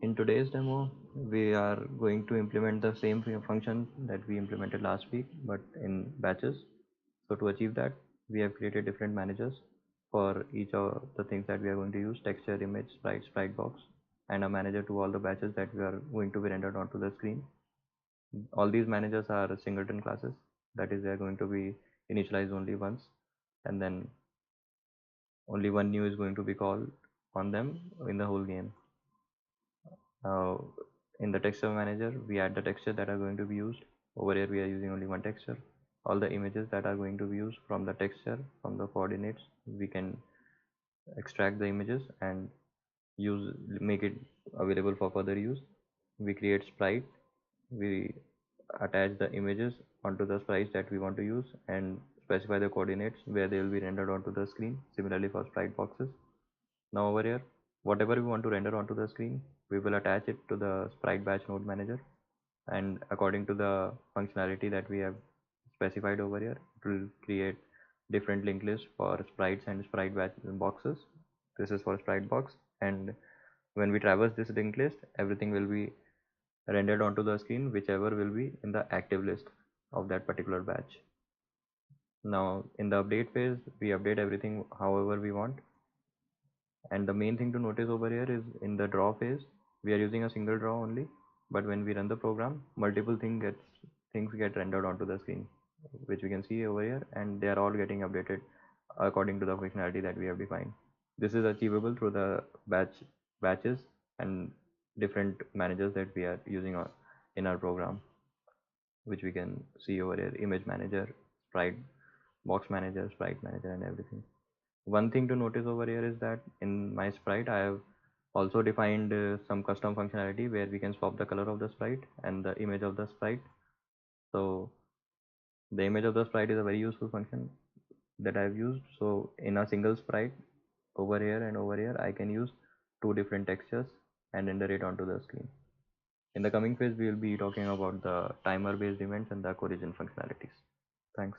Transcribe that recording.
In today's demo, we are going to implement the same function that we implemented last week, but in batches. So to achieve that, we have created different managers for each of the things that we are going to use: texture, image, sprite box, and a manager to all the batches that we are going to be rendered onto the screen. All these managers are singleton classes. That is, they are going to be initialized only once, and then only one new is going to be called on them in the whole game. Uh, in the texture manager, we add the texture that are going to be used. Over here, we are using only one texture. All the images that are going to be used from the texture, from the coordinates, we can extract the images and make it available for further use. We create sprite. We attach the images onto the sprites that we want to use and specify the coordinates where they will be rendered onto the screen. Similarly for sprite boxes. Now over here, whatever we want to render onto the screen, we will attach it to the sprite batch node manager, and according to the functionality that we have specified over here, it will create different linked lists for sprites and sprite batch boxes. This is for sprite box, and when we traverse this linked list, everything will be rendered onto the screen, whichever will be in the active list of that particular batch. Now in the update phase, we update everything however we want. And the main thing to notice over here is in the draw phase, we are using a single draw only, but when we run the program, multiple things get rendered onto the screen, which we can see over here, and they are all getting updated according to the functionality that we have defined. This is achievable through the batches and different managers that we are using in our program, which we can see over here: image manager, sprite box manager, sprite manager, and everything. One thing to notice over here is that in my sprite, I have also defined some custom functionality where we can swap the color of the sprite and the image of the sprite. So the image of the sprite is a very useful function that I've used. So in a single sprite, over here and over here, I can use two different textures and render it onto the screen. In the coming phase, we will be talking about the timer based events and the collision functionalities. Thanks.